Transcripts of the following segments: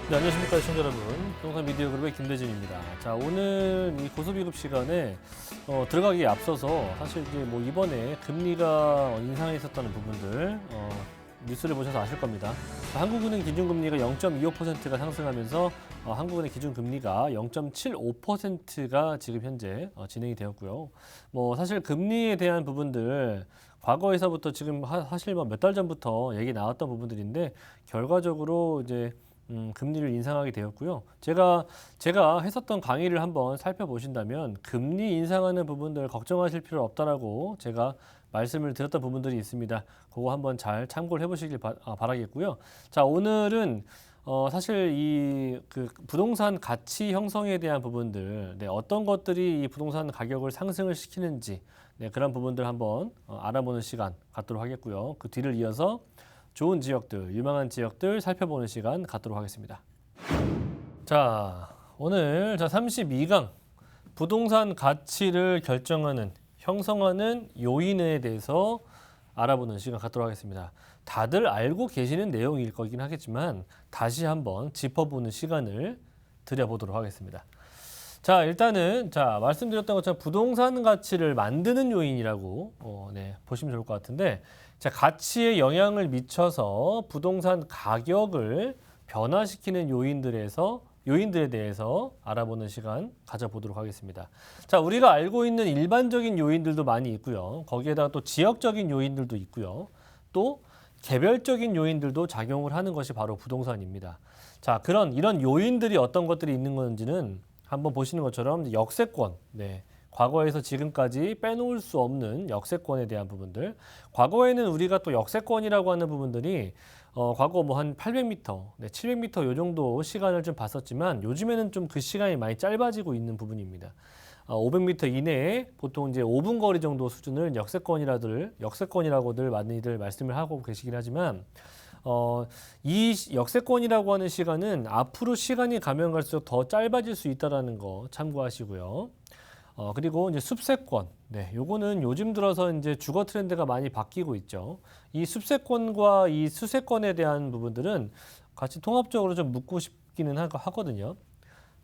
네, 안녕하십니까 시청자 여러분. 부동산 미디어 그룹의 김대진입니다. 자, 오늘 이 고소비급 시간에 들어가기에 앞서서 사실 이제 뭐 이번에 금리가 인상에 있었다는 부분들 뉴스를 보셔서 아실 겁니다. 한국은행 기준금리가 0.25%가 상승하면서 한국은행 기준금리가 0.75%가 지금 현재 진행이 되었고요. 뭐 사실 금리에 대한 부분들 과거에서부터 지금 사실 뭐 몇 달 전부터 얘기 나왔던 부분들인데 결과적으로 이제 금리를 인상하게 되었고요. 제가 했었던 강의를 한번 살펴보신다면 금리 인상하는 부분들 걱정하실 필요 없다라고 제가 말씀을 드렸던 부분들이 있습니다. 그거 한번 잘 참고를 해보시길 바라겠고요. 자, 오늘은 사실 이 부동산 가치 형성에 대한 부분들, 네, 어떤 것들이 이 부동산 가격을 상승을 시키는지, 네, 그런 부분들 한번 알아보는 시간 갖도록 하겠고요. 그 뒤를 이어서 좋은 지역들, 유망한 지역들 살펴보는 시간 갖도록 하겠습니다. 자, 오늘 32강 부동산 가치를 결정하는, 형성하는 요인에 대해서 알아보는 시간 갖도록 하겠습니다. 다들 알고 계시는 내용일 거긴 하겠지만 다시 한번 짚어보는 시간을 드려보도록 하겠습니다. 자, 일단은 말씀드렸던 것처럼 부동산 가치를 만드는 요인이라고 보시면 좋을 것 같은데, 자, 가치에 영향을 미쳐서 부동산 가격을 변화시키는 요인들에 대해서 알아보는 시간 가져보도록 하겠습니다. 자, 우리가 알고 있는 일반적인 요인들도 많이 있고요. 거기에다가 또 지역적인 요인들도 있고요. 또 개별적인 요인들도 작용을 하는 것이 바로 부동산입니다. 자, 이런 요인들이 어떤 것들이 있는 건지는 한번 보시는 것처럼 역세권, 네, 과거에서 지금까지 빼놓을 수 없는 역세권에 대한 부분들. 과거에는 우리가 또 역세권이라고 하는 부분들이 과거 뭐 한 800m, 네, 700m 요 정도 시간을 좀 봤었지만 요즘에는 좀 그 시간이 많이 짧아지고 있는 부분입니다. 500m 이내에 보통 이제 5분 거리 정도 수준을 역세권이라고들 많이들 말씀을 하고 계시긴 하지만 이 역세권이라고 하는 시간은 앞으로 시간이 가면 갈수록 더 짧아질 수 있다는 거 참고하시고요. 그리고 이제 숲세권, 네, 요거는 요즘 들어서 이제 주거 트렌드가 많이 바뀌고 있죠. 이 숲세권과 이 수세권에 대한 부분들은 같이 통합적으로 좀 묻고 싶기는 하거든요.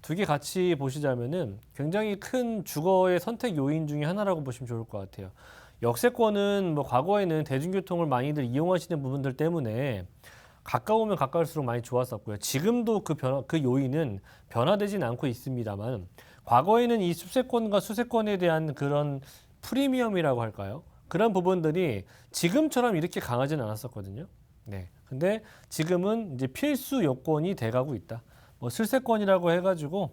두 개 같이 보시자면은 굉장히 큰 주거의 선택 요인 중에 하나라고 보시면 좋을 것 같아요. 역세권은 뭐 과거에는 대중교통을 많이들 이용하시는 부분들 때문에 가까우면 가까울수록 많이 좋았었고요. 지금도 그 요인은 변화되진 않고 있습니다만 과거에는 이 숲세권과 수세권에 대한 그런 프리미엄이라고 할까요? 그런 부분들이 지금처럼 이렇게 강하지는 않았었거든요. 네. 근데 지금은 이제 필수 요건이 돼가고 있다. 뭐 슬세권이라고 해가지고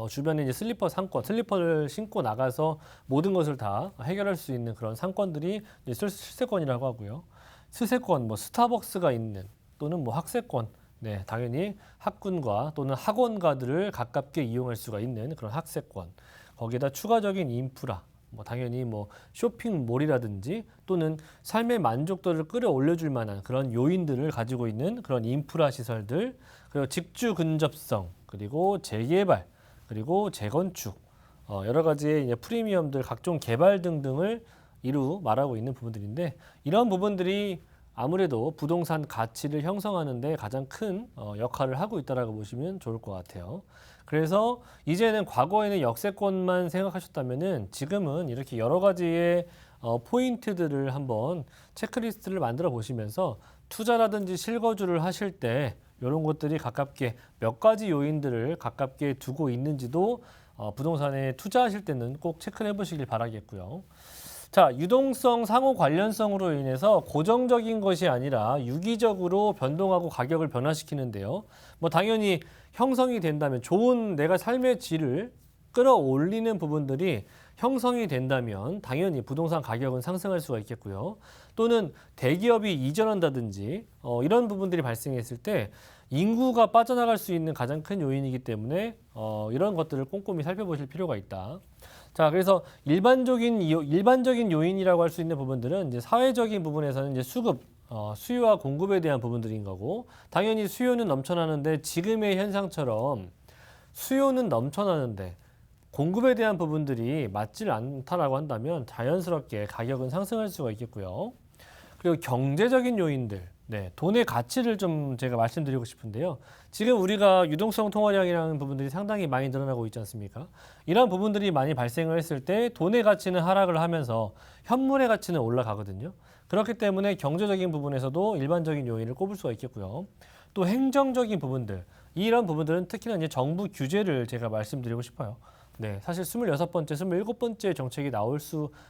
주변에 이제 슬리퍼를 신고 나가서 모든 것을 다 해결할 수 있는 그런 상권들이 이제 슬세권이라고 하고요. 스세권, 뭐 스타벅스가 있는 또는 뭐 학세권, 네, 당연히 학군과 또는 학원가들을 가깝게 이용할 수가 있는 그런 학세권. 거기에다 추가적인 인프라, 뭐 당연히 뭐 쇼핑몰이라든지 또는 삶의 만족도를 끌어올려줄 만한 그런 요인들을 가지고 있는 그런 인프라 시설들, 그리고 직주 근접성, 그리고 재개발, 그리고 재건축, 여러 가지의 이제 프리미엄들, 각종 개발 등등을 이루 말하고 있는 부분들인데, 이런 부분들이 아무래도 부동산 가치를 형성하는 데 가장 큰 역할을 하고 있다고 보시면 좋을 것 같아요. 그래서 이제는 과거에는 역세권만 생각하셨다면은 지금은 이렇게 여러 가지의 포인트들을 한번 체크리스트를 만들어 보시면서 투자라든지 실거주를 하실 때 이런 것들이 가깝게 몇 가지 요인들을 가깝게 두고 있는지도 부동산에 투자하실 때는 꼭 체크를 해보시길 바라겠고요. 자, 유동성, 상호 관련성으로 인해서 고정적인 것이 아니라 유기적으로 변동하고 가격을 변화시키는데요. 뭐 당연히 형성이 된다면 좋은 내가 삶의 질을 끌어올리는 부분들이 형성이 된다면 당연히 부동산 가격은 상승할 수가 있겠고요. 또는 대기업이 이전한다든지 이런 부분들이 발생했을 때 인구가 빠져나갈 수 있는 가장 큰 요인이기 때문에 이런 것들을 꼼꼼히 살펴보실 필요가 있다. 자, 그래서 일반적인 요인이라고 할 수 있는 부분들은 이제 사회적인 부분에서는 이제 수요와 공급에 대한 부분들인 거고, 당연히 수요는 넘쳐나는데 지금의 현상처럼 수요는 넘쳐나는데 공급에 대한 부분들이 맞질 않다라고 한다면 자연스럽게 가격은 상승할 수가 있겠고요. 그리고 경제적인 요인들, 네, 돈의 가치를 좀 제가 말씀드리고 싶은데요. 지금 우리가 유동성 통화량이라는 부분들이 상당히 많이 늘어나고 있지 않습니까? 이런 부분들이 많이 발생을 했을 때 돈의 가치는 하락을 하면서 현물의 가치는 올라가거든요. 그렇기 때문에 경제적인 부분에서도 일반적인 요인을 꼽을 수가 있겠고요. 또 행정적인 부분들, 이런 부분들은 특히나 이제 정부 규제를 제가 말씀드리고 싶어요. 네, 사실 26번째, 27번째 정책이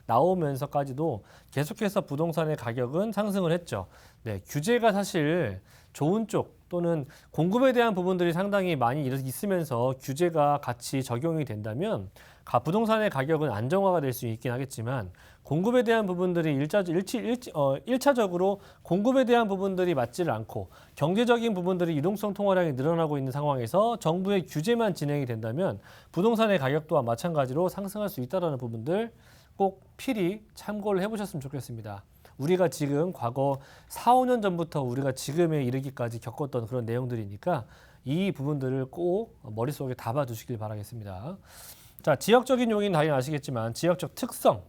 나오면서까지도 계속해서 부동산의 가격은 상승을 했죠. 네, 규제가 사실 좋은 쪽 또는 공급에 대한 부분들이 상당히 많이 있으면서 규제가 같이 적용이 된다면 부동산의 가격은 안정화가 될 수 있긴 하겠지만 공급에 대한 부분들이 일차적으로 공급에 대한 부분들이 맞지를 않고 경제적인 부분들이 유동성 통화량이 늘어나고 있는 상황에서 정부의 규제만 진행이 된다면 부동산의 가격 또한 마찬가지로 상승할 수 있다는 부분들 꼭 필히 참고를 해보셨으면 좋겠습니다. 우리가 지금 과거 4, 5년 전부터 우리가 지금에 이르기까지 겪었던 그런 내용들이니까 이 부분들을 꼭 머릿속에 담아두시길 바라겠습니다. 자, 지역적인 요인 당연히 아시겠지만 지역적 특성,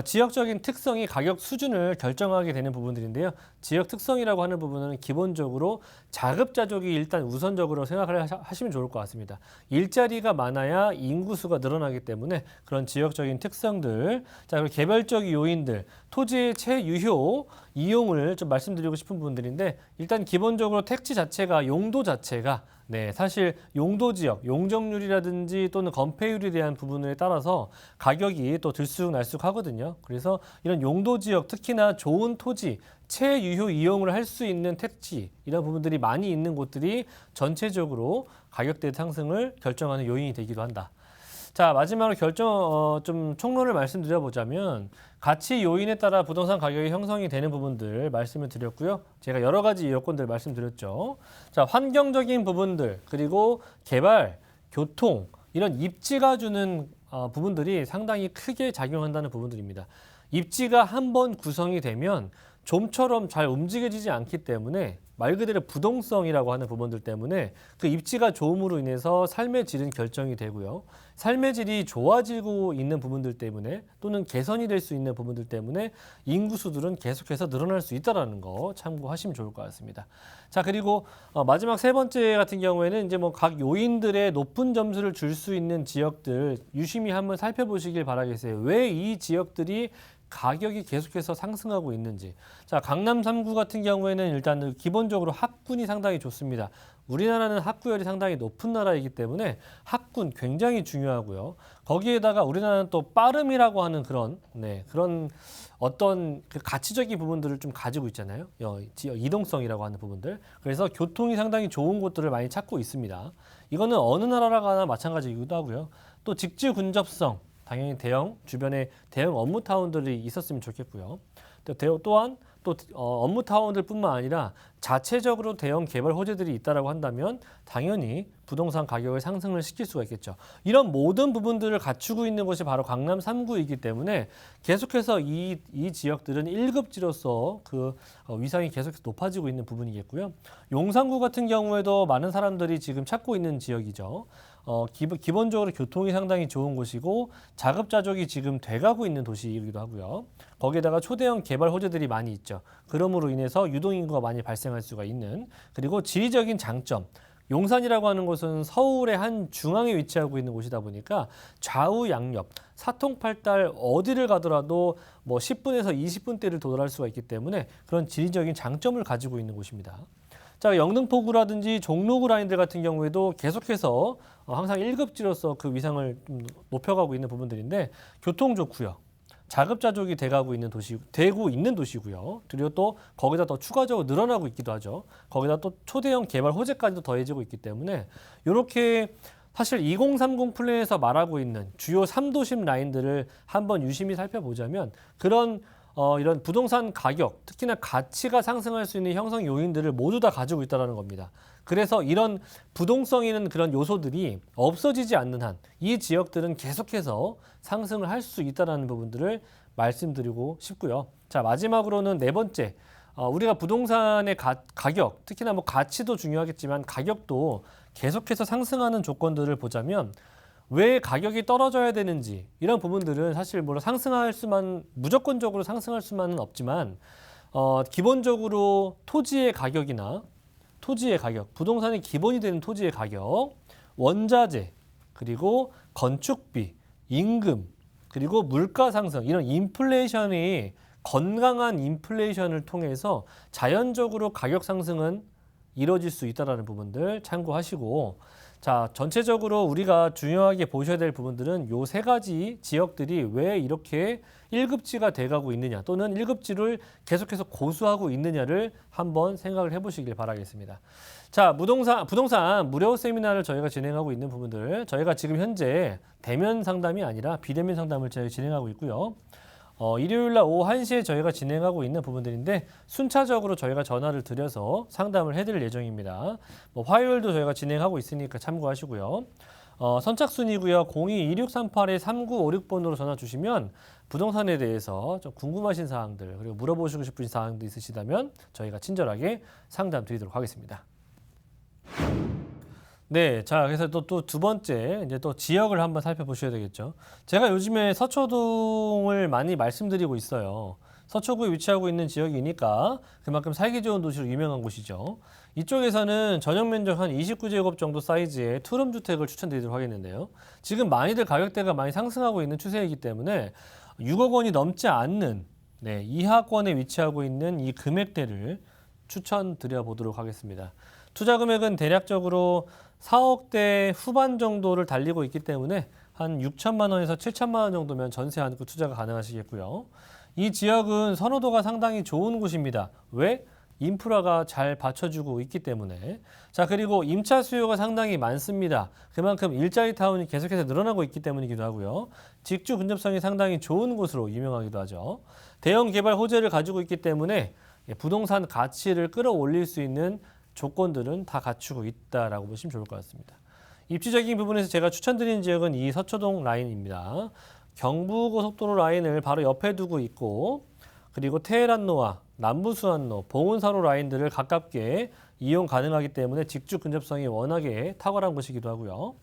지역적인 특성이 가격 수준을 결정하게 되는 부분들인데요. 지역 특성이라고 하는 부분은 기본적으로 자급자족이 일단 우선적으로 생각을 하시면 좋을 것 같습니다. 일자리가 많아야 인구수가 늘어나기 때문에 그런 지역적인 특성들, 자, 그리고 개별적 요인들, 토지의 채유효, 이용을 좀 말씀드리고 싶은 부분들인데 일단 기본적으로 택지 자체가 용도 자체가 네, 사실 용도 지역, 용적률이라든지 또는 건폐율에 대한 부분에 따라서 가격이 또 들쑥날쑥 하거든요. 그래서 이런 용도 지역, 특히나 좋은 토지, 채유효 이용을 할 수 있는 택지, 이런 부분들이 많이 있는 곳들이 전체적으로 가격대 상승을 결정하는 요인이 되기도 한다. 자, 마지막으로 좀 총론을 말씀드려보자면 가치 요인에 따라 부동산 가격이 형성이 되는 부분들 말씀을 드렸고요. 제가 여러 가지 여건들 말씀드렸죠. 자, 환경적인 부분들, 그리고 개발, 교통, 이런 입지가 주는 부분들이 상당히 크게 작용한다는 부분들입니다. 입지가 한번 구성이 되면 좀처럼 잘 움직여지지 않기 때문에 말 그대로 부동성이라고 하는 부분들 때문에 그 입지가 좋음으로 인해서 삶의 질은 결정이 되고요. 삶의 질이 좋아지고 있는 부분들 때문에 또는 개선이 될 수 있는 부분들 때문에 인구수들은 계속해서 늘어날 수 있다는 거 참고하시면 좋을 것 같습니다. 자, 그리고 마지막 세 번째 같은 경우에는 이제 뭐 각 요인들의 높은 점수를 줄 수 있는 지역들 유심히 한번 살펴보시길 바라겠어요. 왜 이 지역들이 가격이 계속해서 상승하고 있는지. 자, 강남 3구 같은 경우에는 일단 기본적으로 학군이 상당히 좋습니다. 우리나라는 학구열이 상당히 높은 나라이기 때문에 학군 굉장히 중요하고요. 거기에다가 우리나라는 또 빠름이라고 하는 그런 어떤 그 가치적인 부분들을 좀 가지고 있잖아요. 이동성이라고 하는 부분들. 그래서 교통이 상당히 좋은 곳들을 많이 찾고 있습니다. 이거는 어느 나라가나 마찬가지이기도 하고요. 또 직지 근접성. 당연히 주변에 대형 업무타운들이 있었으면 좋겠고요. 또한 업무타운들뿐만 아니라 자체적으로 대형 개발 호재들이 있다라고 한다면 당연히 부동산 가격을 상승을 시킬 수가 있겠죠. 이런 모든 부분들을 갖추고 있는 곳이 바로 강남 3구이기 때문에 계속해서 이 지역들은 1급지로서 그 위상이 계속해서 높아지고 있는 부분이겠고요. 용산구 같은 경우에도 많은 사람들이 지금 찾고 있는 지역이죠. 기본적으로 교통이 상당히 좋은 곳이고 자급자족이 지금 돼가고 있는 도시이기도 하고요. 거기에다가 초대형 개발 호재들이 많이 있죠. 그러므로 인해서 유동인구가 많이 발생할 수가 있는, 그리고 지리적인 장점. 용산이라고 하는 곳은 서울의 한 중앙에 위치하고 있는 곳이다 보니까 좌우 양옆, 사통팔달 어디를 가더라도 뭐 10분에서 20분대를 도달할 수가 있기 때문에 그런 지리적인 장점을 가지고 있는 곳입니다. 자, 영등포구라든지 종로구 라인들 같은 경우에도 계속해서 항상 1급지로서 그 위상을 좀 높여가고 있는 부분들인데 교통 좋고요. 자급자족이 되고 있는 도시고요. 그리고 또 거기다 더 추가적으로 늘어나고 있기도 하죠. 거기다 또 초대형 개발 호재까지도 더해지고 있기 때문에 이렇게 사실 2030 플랜에서 말하고 있는 주요 3도심 라인들을 한번 유심히 살펴보자면 이런 부동산 가격, 특히나 가치가 상승할 수 있는 형성 요인들을 모두 다 가지고 있다는 겁니다. 그래서 이런 부동성 있는 그런 요소들이 없어지지 않는 한 이 지역들은 계속해서 상승을 할 수 있다는 부분들을 말씀드리고 싶고요. 자, 마지막으로는 네 번째, 우리가 부동산의 가격, 특히나 뭐 가치도 중요하겠지만 가격도 계속해서 상승하는 조건들을 보자면 왜 가격이 떨어져야 되는지 이런 부분들은 사실 무조건적으로 상승할 수만은 없지만 기본적으로 토지의 가격이나 토지의 가격, 부동산의 기본이 되는 토지의 가격, 원자재, 그리고 건축비, 임금, 그리고 물가 상승, 이런 인플레이션이 건강한 인플레이션을 통해서 자연적으로 가격 상승은 이루어질 수 있다는 부분들 참고하시고, 자, 전체적으로 우리가 중요하게 보셔야 될 부분들은 요 세 가지 지역들이 왜 이렇게 1급지가 돼가고 있느냐, 또는 1급지를 계속해서 고수하고 있느냐를 한번 생각을 해보시길 바라겠습니다. 자, 부동산 무료 세미나를 저희가 진행하고 있는 부분들, 저희가 지금 현재 대면 상담이 아니라 비대면 상담을 저희가 진행하고 있고요. 일요일 날 오후 1시에 저희가 진행하고 있는 부분들인데, 순차적으로 저희가 전화를 드려서 상담을 해드릴 예정입니다. 화요일도 저희가 진행하고 있으니까 참고하시고요. 선착순이고요. 02-2638-3956번으로 전화 주시면 부동산에 대해서 좀 궁금하신 사항들, 그리고 물어보시고 싶으신 사항도 있으시다면 저희가 친절하게 상담 드리도록 하겠습니다. 네, 자, 그래서 또 두 번째, 이제 또 지역을 한번 살펴보셔야 되겠죠. 제가 요즘에 서초동을 많이 말씀드리고 있어요. 서초구에 위치하고 있는 지역이니까 그만큼 살기 좋은 도시로 유명한 곳이죠. 이쪽에서는 전용 면적 한 29제곱 정도 사이즈의 투룸 주택을 추천드리도록 하겠는데요. 지금 많이들 가격대가 많이 상승하고 있는 추세이기 때문에 6억 원이 넘지 않는, 네, 이하권에 위치하고 있는 이 금액대를 추천드려 보도록 하겠습니다. 투자 금액은 대략적으로 4억대 후반 정도를 달리고 있기 때문에 한 6천만 원에서 7천만 원 정도면 전세 안고 투자가 가능하시겠고요. 이 지역은 선호도가 상당히 좋은 곳입니다. 왜? 인프라가 잘 받쳐주고 있기 때문에. 자, 그리고 임차 수요가 상당히 많습니다. 그만큼 일자리 타운이 계속해서 늘어나고 있기 때문이기도 하고요. 직주 근접성이 상당히 좋은 곳으로 유명하기도 하죠. 대형 개발 호재를 가지고 있기 때문에 부동산 가치를 끌어올릴 수 있는 조건들은 다 갖추고 있다라고 보시면 좋을 것 같습니다. 입지적인 부분에서 제가 추천드리는 지역은 이 서초동 라인입니다. 경부고속도로 라인을 바로 옆에 두고 있고, 그리고 테헤란로와 남부수안로, 봉은사로 라인들을 가깝게 이용 가능하기 때문에 직주 근접성이 워낙에 탁월한 곳이기도 하고요.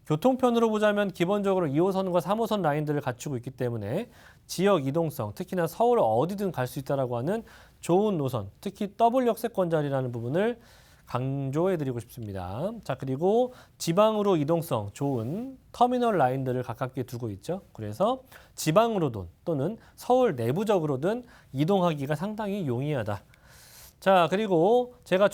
교통편으로 보자면 기본적으로 2호선과 3호선 라인들을 갖추고 있기 때문에 지역 이동성, 특히나 서울 어디든 갈 수 있다라고 하는 좋은 노선, 특히 더블 역세권 자리라는 부분을 강조해드리고 싶습니다. 자, 그리고 지방으로 이동성 좋은 터미널 라인들을 가깝게 두고 있죠. 그래서 지방으로든 또는 서울 내부적으로든 이동하기가 상당히 용이하다. 자, 그리고 제가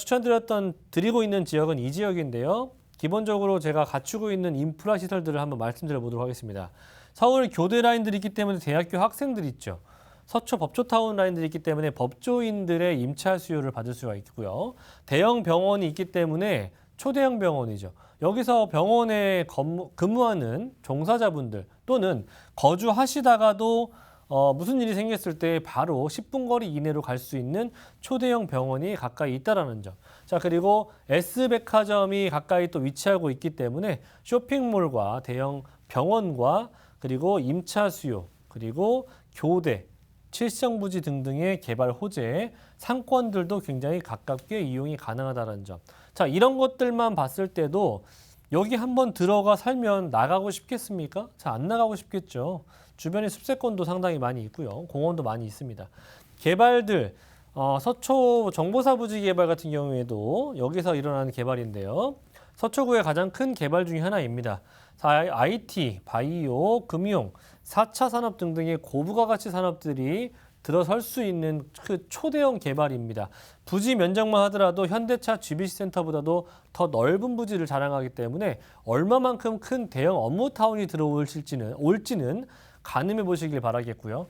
드리고 있는 지역은 이 지역인데요. 기본적으로 제가 갖추고 있는 인프라 시설들을 한번 말씀드려 보도록 하겠습니다. 서울 교대 라인들이 있기 때문에 대학교 학생들이 있죠. 서초 법조타운 라인들이 있기 때문에 법조인들의 임차 수요를 받을 수가 있고요. 대형 병원이 있기 때문에 초대형 병원이죠. 여기서 병원에 근무하는 종사자분들 또는 거주하시다가도 무슨 일이 생겼을 때 바로 10분 거리 이내로 갈 수 있는 초대형 병원이 가까이 있다는 점. 자, 그리고 S백화점이 가까이 또 위치하고 있기 때문에 쇼핑몰과 대형 병원과 그리고 임차 수요, 그리고 교대, 칠성부지 등등의 개발 호재, 상권들도 굉장히 가깝게 이용이 가능하다는 점. 자, 이런 것들만 봤을 때도 여기 한번 들어가 살면 나가고 싶겠습니까? 자, 안 나가고 싶겠죠. 주변에 습세권도 상당히 많이 있고요. 공원도 많이 있습니다. 개발들, 서초 정보사부지 개발 같은 경우에도 여기서 일어나는 개발인데요. 서초구의 가장 큰 개발 중에 하나입니다. IT, 바이오, 금융, 4차 산업 등등의 고부가가치 산업들이 들어설 수 있는 그 초대형 개발입니다. 부지 면적만 하더라도 현대차 GBC센터보다도 더 넓은 부지를 자랑하기 때문에 얼마만큼 큰 대형 업무타운이 올지는 가늠해 보시길 바라겠고요.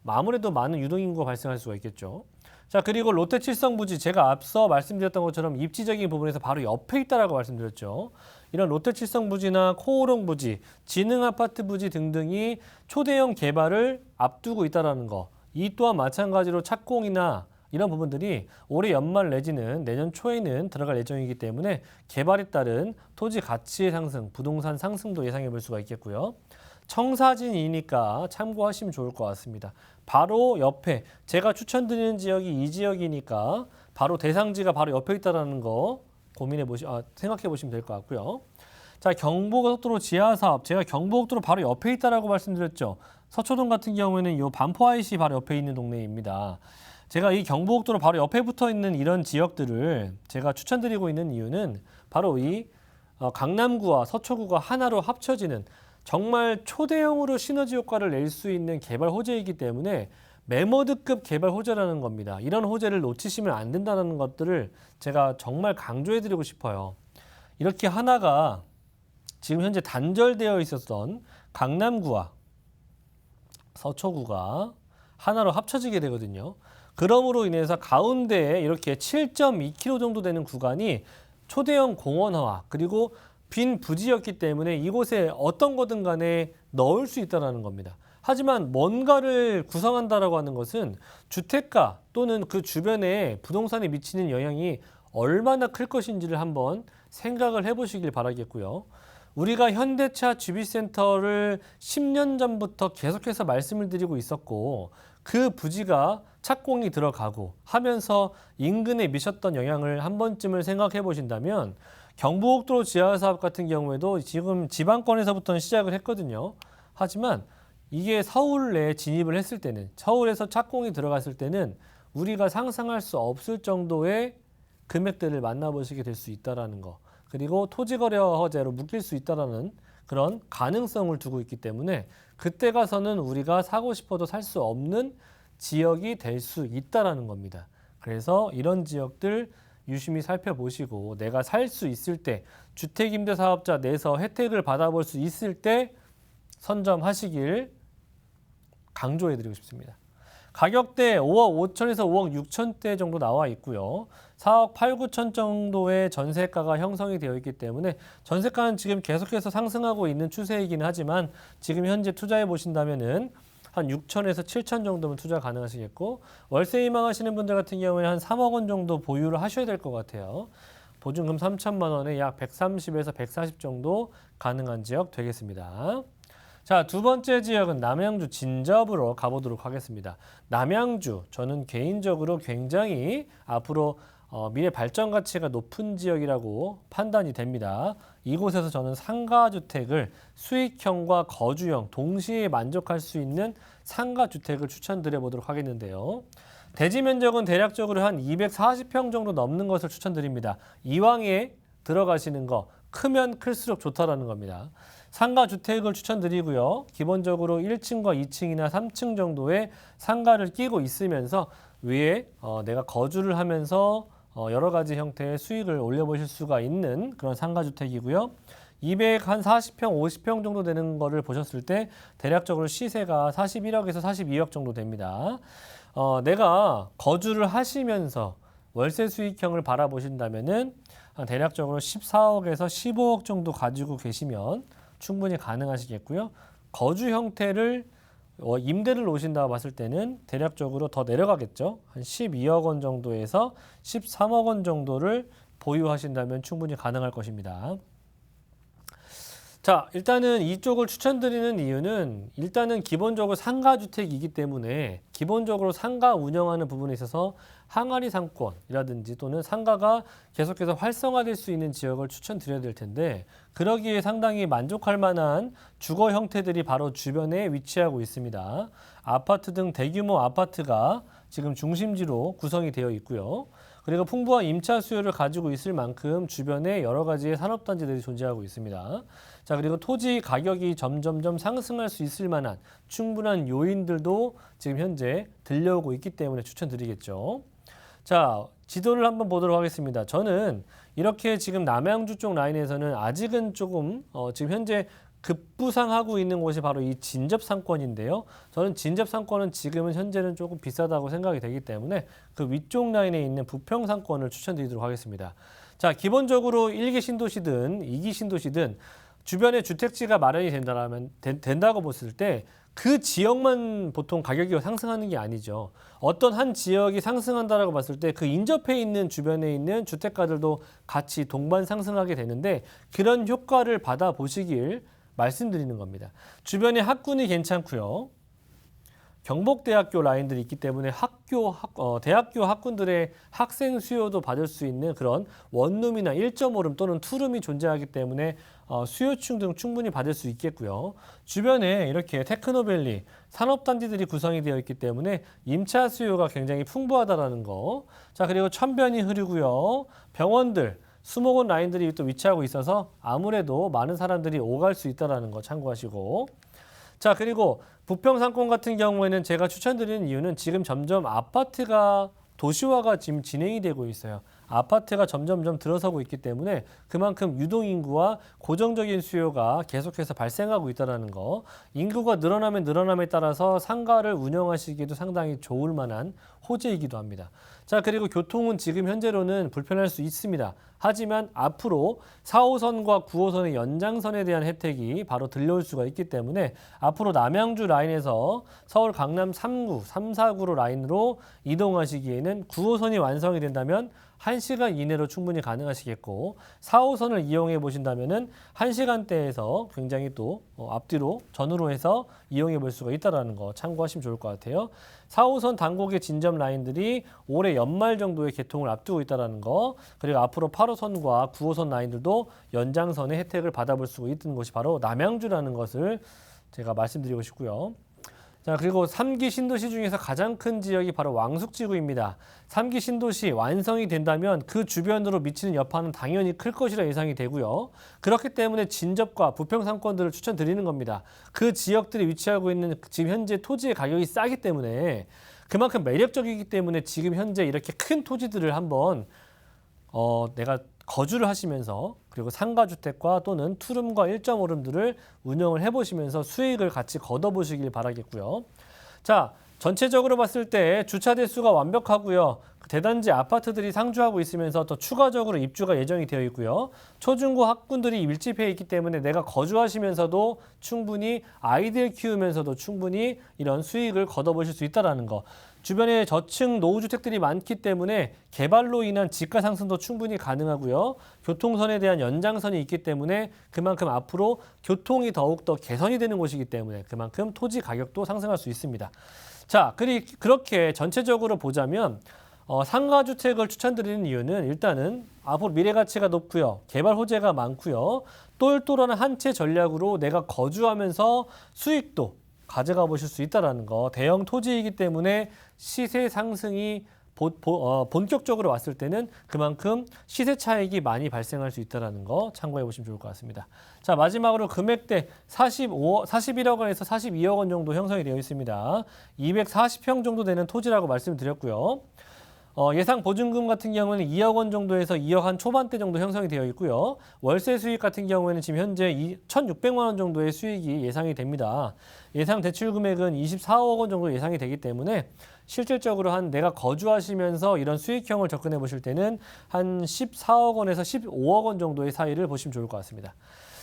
아무래도 많은 유동인구가 발생할 수가 있겠죠. 자, 그리고 롯데 칠성부지, 제가 앞서 말씀드렸던 것처럼 입지적인 부분에서 바로 옆에 있다라고 말씀드렸죠. 이런 롯데 칠성부지나 코오롱 부지, 지능아파트 부지 등등이 초대형 개발을 앞두고 있다는 거. 이 또한 마찬가지로 착공이나 이런 부분들이 올해 연말 내지는 내년 초에는 들어갈 예정이기 때문에 개발에 따른 토지 가치의 상승, 부동산 상승도 예상해 볼 수가 있겠고요. 청사진이니까 참고하시면 좋을 것 같습니다. 바로 옆에, 제가 추천드리는 지역이 이 지역이니까 바로 대상지가 바로 옆에 있다는 거 생각해 보시면 될 것 같고요. 자, 경부고속도로 지하사업, 제가 경부고속도로 바로 옆에 있다라고 말씀드렸죠. 서초동 같은 경우에는 이 반포 IC 바로 옆에 있는 동네입니다. 제가 이 경부고속도로 바로 옆에 붙어 있는 이런 지역들을 제가 추천드리고 있는 이유는 바로 이 강남구와 서초구가 하나로 합쳐지는 정말 초대형으로 시너지 효과를 낼 수 있는 개발 호재이기 때문에 메머드급 개발 호재라는 겁니다. 이런 호재를 놓치시면 안 된다는 것들을 제가 정말 강조해드리고 싶어요. 이렇게 하나가 지금 현재 단절되어 있었던 강남구와 서초구가 하나로 합쳐지게 되거든요. 그러므로 인해서 가운데에 이렇게 7.2km 정도 되는 구간이 초대형 공원화 그리고 빈 부지였기 때문에 이곳에 어떤 거든 간에 넣을 수 있다는 겁니다. 하지만 뭔가를 구성한다라고 하는 것은 주택가 또는 그 주변에 부동산에 미치는 영향이 얼마나 클 것인지를 한번 생각을 해보시길 바라겠고요. 우리가 현대차 GB센터를 10년 전부터 계속해서 말씀을 드리고 있었고 그 부지가 착공이 들어가고 하면서 인근에 미쳤던 영향을 한 번쯤을 생각해 보신다면 경부고속도로 지하사업 같은 경우에도 지금 지방권에서부터는 시작을 했거든요. 하지만 이게 서울에 진입을 했을 때는 서울에서 착공이 들어갔을 때는 우리가 상상할 수 없을 정도의 금액들을 만나보시게 될 수 있다는 거. 그리고 토지거래 허재로 묶일 수 있다는 그런 가능성을 두고 있기 때문에 그때 가서는 우리가 사고 싶어도 살 수 없는 지역이 될 수 있다는 겁니다. 그래서 이런 지역들 유심히 살펴보시고 내가 살 수 있을 때 주택임대사업자 내에서 혜택을 받아볼 수 있을 때 선점하시길 강조해드리고 싶습니다. 가격대 5억 5천에서 5억 6천대 정도 나와 있고요. 4억 8, 9천 정도의 전세가가 형성이 되어 있기 때문에 전세가는 지금 계속해서 상승하고 있는 추세이긴 하지만 지금 현재 투자해 보신다면은 한 6천에서 7천 정도면 투자 가능하시겠고 월세 희망하시는 분들 같은 경우에는 한 3억 원 정도 보유를 하셔야 될 것 같아요. 보증금 3천만 원에 약 130에서 140 정도 가능한 지역 되겠습니다. 자, 두 번째 지역은 남양주 진접으로 가보도록 하겠습니다. 남양주, 저는 개인적으로 굉장히 앞으로 미래 발전 가치가 높은 지역이라고 판단이 됩니다. 이곳에서 저는 상가주택을 수익형과 거주형 동시에 만족할 수 있는 상가주택을 추천드려 보도록 하겠는데요. 대지 면적은 대략적으로 한 240평 정도 넘는 것을 추천드립니다. 이왕에 들어가시는 거 크면 클수록 좋다라는 겁니다. 상가주택을 추천드리고요. 기본적으로 1층과 2층이나 3층 정도의 상가를 끼고 있으면서 위에 내가 거주를 하면서 여러 가지 형태의 수익을 올려보실 수가 있는 그런 상가주택이고요. 240평, 50평 정도 되는 거를 보셨을 때 대략적으로 시세가 41억에서 42억 정도 됩니다. 내가 거주를 하시면서 월세 수익형을 바라보신다면은 대략적으로 14억에서 15억 정도 가지고 계시면 충분히 가능하시겠고요. 거주 형태를 임대를 놓으신다고 봤을 때는 대략적으로 더 내려가겠죠. 한 12억 원 정도에서 13억 원 정도를 보유하신다면 충분히 가능할 것입니다. 자, 일단은 이쪽을 추천드리는 이유는 일단은 기본적으로 상가주택이기 때문에 기본적으로 상가 운영하는 부분에 있어서 항아리 상권이라든지 또는 상가가 계속해서 활성화될 수 있는 지역을 추천드려야 될 텐데 그러기에 상당히 만족할 만한 주거 형태들이 바로 주변에 위치하고 있습니다. 아파트 등 대규모 아파트가 지금 중심지로 구성이 되어 있고요. 그리고 풍부한 임차 수요를 가지고 있을 만큼 주변에 여러 가지의 산업단지들이 존재하고 있습니다. 자, 그리고 토지 가격이 점점점 상승할 수 있을 만한 충분한 요인들도 지금 현재 들려오고 있기 때문에 추천드리겠죠. 자, 지도를 한번 보도록 하겠습니다. 저는 이렇게 지금 남양주 쪽 라인에서는 아직은 조금 지금 현재 급부상하고 있는 곳이 바로 이 진접 상권인데요. 저는 진접 상권은 지금은 현재는 조금 비싸다고 생각이 되기 때문에 그 위쪽 라인에 있는 부평 상권을 추천드리도록 하겠습니다. 자, 기본적으로 1기 신도시든 2기 신도시든 주변에 주택지가 마련이 된다고 봤을 때 그 지역만 보통 가격이 상승하는 게 아니죠. 어떤 한 지역이 상승한다라고 봤을 때 그 인접해 있는 주변에 있는 주택가들도 같이 동반 상승하게 되는데 그런 효과를 받아보시길 말씀드리는 겁니다. 주변에 학군이 괜찮고요. 경복대학교 라인들이 있기 때문에 대학교 학군들의 학생 수요도 받을 수 있는 그런 원룸이나 1.5룸 또는 투룸이 존재하기 때문에 수요층 등 충분히 받을 수 있겠고요. 주변에 이렇게 테크노밸리 산업단지들이 구성이 되어 있기 때문에 임차 수요가 굉장히 풍부하다라는 거. 자, 그리고 천변이 흐르고요. 병원들, 수목원 라인들이 또 위치하고 있어서 아무래도 많은 사람들이 오갈 수 있다는 거 참고하시고. 자, 그리고 부평 상권 같은 경우에는 제가 추천드리는 이유는 지금 점점 아파트가 도시화가 지금 진행이 되고 있어요. 아파트가 점점점 들어서고 있기 때문에 그만큼 유동인구와 고정적인 수요가 계속해서 발생하고 있다는 거. 인구가 늘어나면 늘어남에 따라서 상가를 운영하시기에도 상당히 좋을 만한 호재이기도 합니다. 자, 그리고 교통은 지금 현재로는 불편할 수 있습니다. 하지만 앞으로 4호선과 9호선의 연장선에 대한 혜택이 바로 들려올 수가 있기 때문에 앞으로 남양주 라인에서 서울 강남 3구, 3, 4구로 라인으로 이동하시기에는 9호선이 완성이 된다면 1시간 이내로 충분히 가능하시겠고 4호선을 이용해 보신다면은 1시간대에서 굉장히 또 앞뒤로 전후로 해서 이용해 볼 수가 있다는 거 참고하시면 좋을 것 같아요. 4호선 단곡의 진점 라인들이 올해 연말 정도에 개통을 앞두고 있다는 거, 그리고 앞으로 8호선과 9호선 라인들도 연장선의 혜택을 받아볼 수 있는 곳이 바로 남양주라는 것을 제가 말씀드리고 싶고요. 자, 그리고 3기 신도시 중에서 가장 큰 지역이 바로 왕숙지구입니다. 3기 신도시 완성이 된다면 그 주변으로 미치는 여파는 당연히 클 것이라 예상이 되고요. 그렇기 때문에 진접과 부평 상권들을 추천드리는 겁니다. 그 지역들이 위치하고 있는 지금 현재 토지의 가격이 싸기 때문에 그만큼 매력적이기 때문에 지금 현재 이렇게 큰 토지들을 한번 내가 거주를 하시면서 그리고 상가주택과 또는 투룸과 1.5룸들을 운영을 해보시면서 수익을 같이 걷어보시길 바라겠고요. 자, 전체적으로 봤을 때 주차 대수가 완벽하고요. 대단지 아파트들이 상주하고 있으면서 또 추가적으로 입주가 예정이 되어 있고요. 초중고 학군들이 밀집해 있기 때문에 내가 거주하시면서도 충분히 아이들 키우면서도 충분히 이런 수익을 걷어보실 수 있다는 거. 주변에 저층 노후주택들이 많기 때문에 개발로 인한 지가 상승도 충분히 가능하고요. 교통선에 대한 연장선이 있기 때문에 그만큼 앞으로 교통이 더욱더 개선이 되는 곳이기 때문에 그만큼 토지 가격도 상승할 수 있습니다. 자, 그렇게 전체적으로 보자면 상가주택을 추천드리는 이유는 일단은 앞으로 미래 가치가 높고요. 개발 호재가 많고요. 똘똘한 한 채 전략으로 내가 거주하면서 수익도 가져가 보실 수 있다는 거. 대형 토지이기 때문에 시세 상승이 본격적으로 왔을 때는 그만큼 시세 차익이 많이 발생할 수 있다는 거 참고해 보시면 좋을 것 같습니다. 자, 마지막으로 금액대 41억 원에서 42억 원 정도 형성이 되어 있습니다. 240평 정도 되는 토지라고 말씀을 드렸고요. 예상 보증금 같은 경우는 2억 원 정도에서 2억 한 초반대 정도 형성이 되어 있고요. 월세 수익 같은 경우에는 지금 현재 1,600만 원 정도의 수익이 예상이 됩니다. 예상 대출 금액은 24억 원 정도 예상이 되기 때문에 실질적으로 내가 거주하시면서 이런 수익형을 접근해 보실 때는 한 14억 원에서 15억 원 정도의 사이를 보시면 좋을 것 같습니다.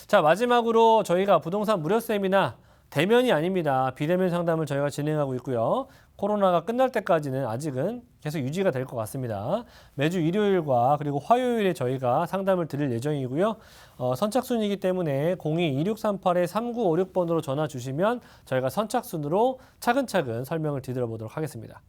자, 마지막으로 저희가 부동산 무료 세미나 대면이 아닙니다. 비대면 상담을 저희가 진행하고 있고요. 코로나가 끝날 때까지는 아직은 계속 유지가 될 것 같습니다. 매주 일요일과 그리고 화요일에 저희가 상담을 드릴 예정이고요. 선착순이기 때문에 02-2638-3956번으로 전화 주시면 저희가 선착순으로 차근차근 설명을 드려 보도록 하겠습니다.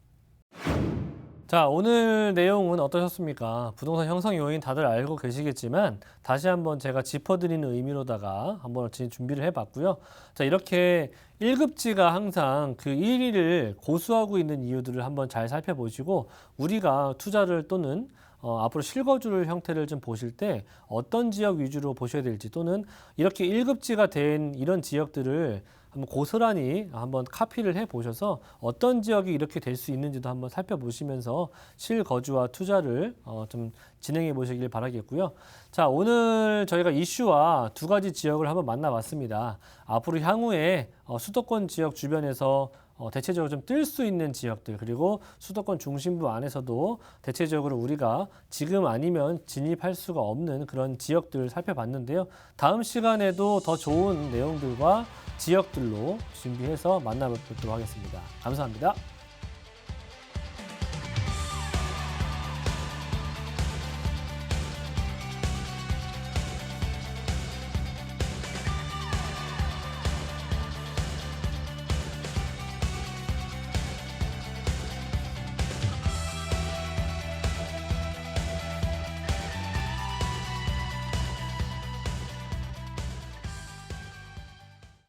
자, 오늘 내용은 어떠셨습니까? 부동산 형성 요인 다들 알고 계시겠지만 다시 한번 제가 짚어드리는 의미로다가 한번 준비를 해봤고요. 자, 이렇게 1급지가 항상 그 1위를 고수하고 있는 이유들을 한번 잘 살펴보시고 우리가 투자를 또는 앞으로 실거주를 형태를 좀 보실 때 어떤 지역 위주로 보셔야 될지 또는 이렇게 1급지가 된 이런 지역들을 한번 고스란히 한번 카피를 해보셔서 어떤 지역이 이렇게 될 수 있는지도 한번 살펴보시면서 실거주와 투자를 좀 진행해 보시길 바라겠고요. 자, 오늘 저희가 이슈와 두 가지 지역을 한번 만나봤습니다. 앞으로 향후에 수도권 지역 주변에서 대체적으로 좀 뜰 수 있는 지역들 그리고 수도권 중심부 안에서도 대체적으로 우리가 지금 아니면 진입할 수가 없는 그런 지역들을 살펴봤는데요. 다음 시간에도 더 좋은 내용들과 지역들로 준비해서 만나뵙도록 하겠습니다. 감사합니다.